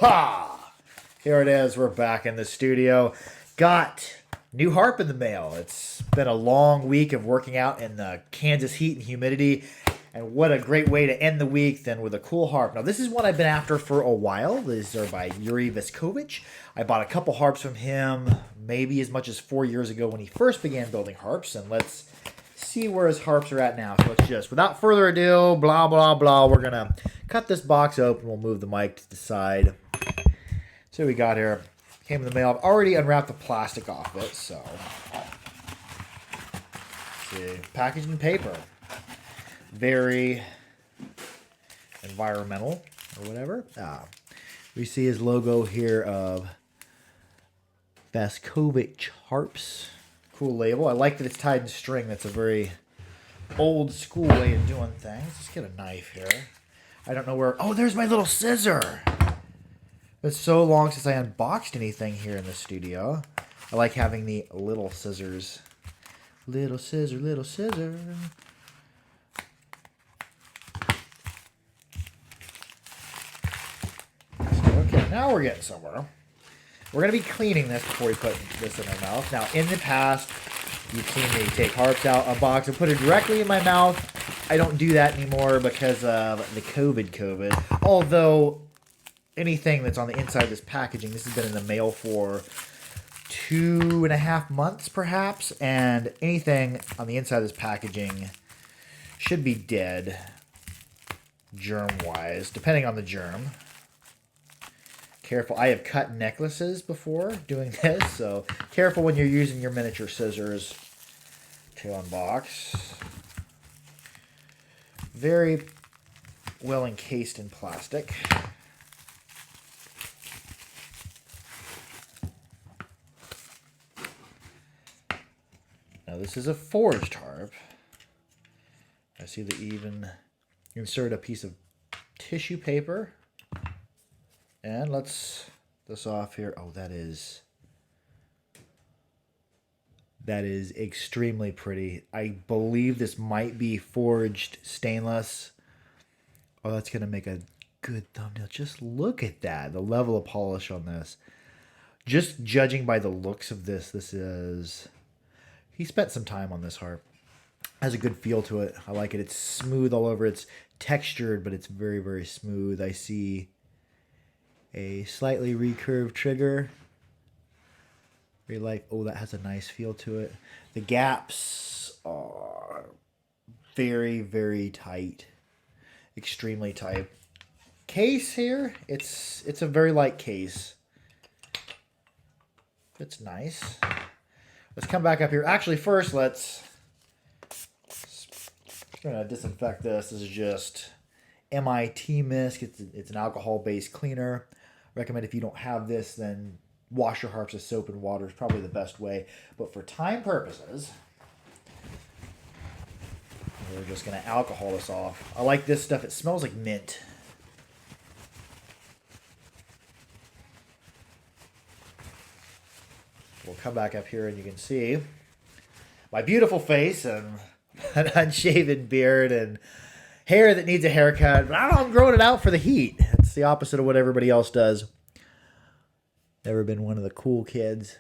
Ha! Here it is. We're back in the studio. Got new harp in the mail. It's been a long week of working out in the Kansas heat and humidity. And what a great way to end the week than with a cool harp. Now, this is one I've been after for a while. These are by Vashkovych. I bought a couple harps from him maybe as much as 4 years ago when he first began building harps. And let's see where his harps are at now. So let's just, without further ado, blah, blah, blah, we're going to cut this box open. We'll move the mic to the side. So we got here. Came in the mail. I've already unwrapped the plastic off it, so. Let's see. Packaged in paper. Very environmental or whatever. We see his logo here of Vashkovych harps. Cool label. I like that it's tied in string. That's a very old school way of doing things. Let's get a knife here. I don't know where. Oh, there's my little scissor. It's so long since I unboxed anything here in the studio. I like having the little scissors. Little scissor, little scissor. Okay, now we're getting somewhere. We're going to be cleaning this before we put this in our mouth. Now, in the past, you've seen me take harps out, unbox, and put it directly in my mouth. I don't do that anymore because of the COVID. Although, anything that's on the inside of this packaging, this has been in the mail for 2.5 months, perhaps, and anything on the inside of this packaging should be dead, germ-wise, depending on the germ. Careful. I have cut necklaces before doing this, so careful when you're using your miniature scissors to unbox. Very well encased in plastic. Now this is a forged harp. I see they even insert a piece of tissue paper. And let's this off here. Oh, that is extremely pretty. I believe this might be forged stainless. Oh, that's going to make a good thumbnail. Just look at that. The level of polish on this. Just judging by the looks of this, he spent some time on this harp. Has a good feel to it. I like it. It's smooth all over. It's textured, but it's very, very smooth. I see a slightly recurved trigger. Very like, oh, that has a nice feel to it. The gaps are very, very tight. Extremely tight. Case here, it's a very light case. It's nice. Let's come back up here. Actually, first, I'm going to disinfect this. This is just MIT Mist. It's an alcohol-based cleaner. Recommend if you don't have this, then wash your harps with soap and water is probably the best way. But for time purposes, we're just going to alcohol this off. I like this stuff. It smells like mint. We'll come back up here and you can see my beautiful face and an unshaven beard and hair that needs a haircut. But I don't know, I'm growing it out for the heat. It's the opposite of what everybody else does. Never been one of the cool kids.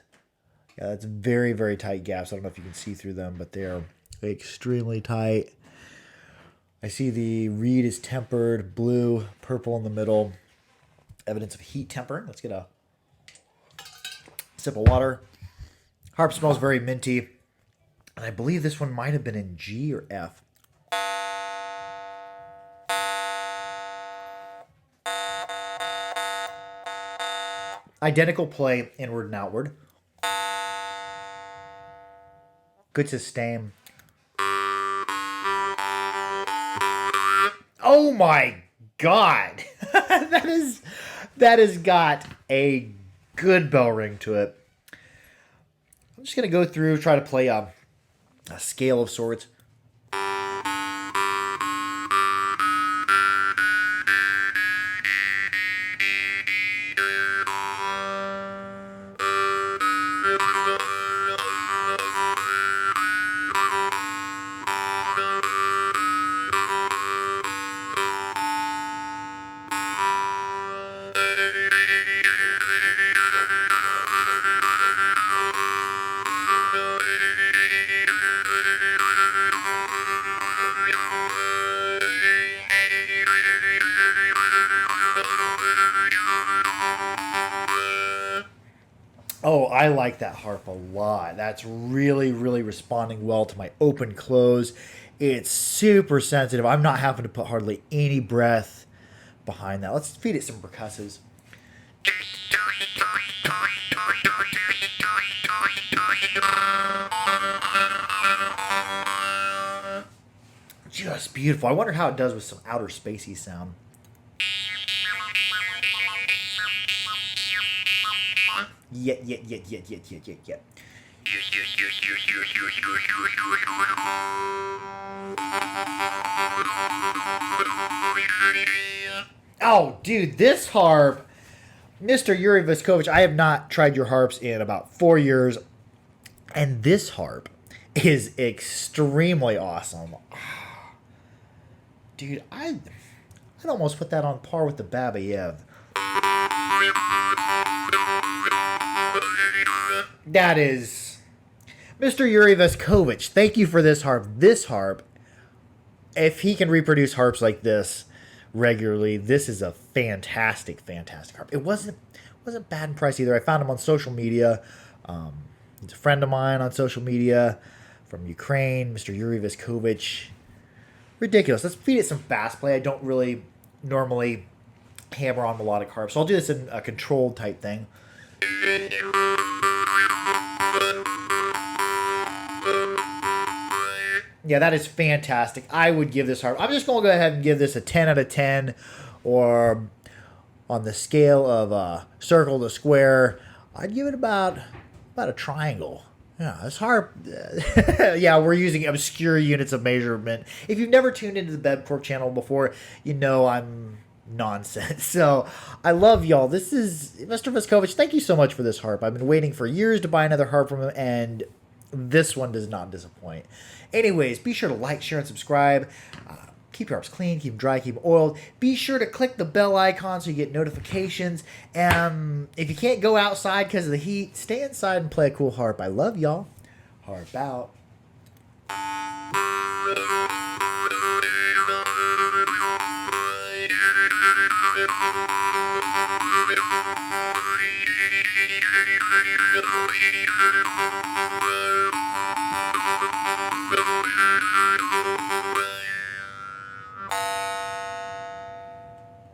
Yeah, that's very, very tight gaps. I don't know if you can see through them, but they're extremely tight. I see the reed is tempered, blue, purple in the middle. Evidence of heat tempering. Let's get a sip of water. Harp smells very minty. And I believe this one might have been in G or F. Identical play, inward and outward. Good sustain. Oh my God. that has got a good bell ring to it. I'm just going to go through, try to play a scale of sorts. Oh, I like that harp a lot. That's really, really responding well to my open close. It's super sensitive. I'm not having to put hardly any breath behind that. Let's feed it some percussives. Just beautiful. I wonder how it does with some outer spacey sound. Yet. Oh, dude, this harp, Mr. Yuri Vashkovyvh, I have not tried your harps in about 4 years, and this harp is extremely awesome. Dude, I'd almost put that on par with the Babayev. That is Mr. Yuri Vashkovyvh. Thank you for this harp. This harp, if he can reproduce harps like this regularly, this is a fantastic, fantastic harp. It wasn't bad in price either. I found him on social media. He's a friend of mine on social media from Ukraine, Mr. Yuri Vashkovyvh. Ridiculous. Let's feed it some fast play. I don't really normally hammer on melodic harp, so I'll do this in a controlled type thing. Yeah, that is fantastic. I would give this harp. I'm just going to go ahead and give this a 10 out of 10, or on the scale of circle to square, I'd give it about a triangle. Yeah, this harp. Yeah, we're using obscure units of measurement. If you've never tuned into the Bedcorp channel before, you know I'm nonsense. So I love y'all. This is Mr. Vashkovyvh. Thank you so much for this harp. I've been waiting for years to buy another harp from him, and this one does not disappoint. Anyways, be sure to like, share, and subscribe. Keep your harps clean, keep them dry, keep them oiled. Be sure to click the bell icon so you get notifications. And if you can't go outside because of the heat, stay inside and play a cool harp. I love y'all. Harp out.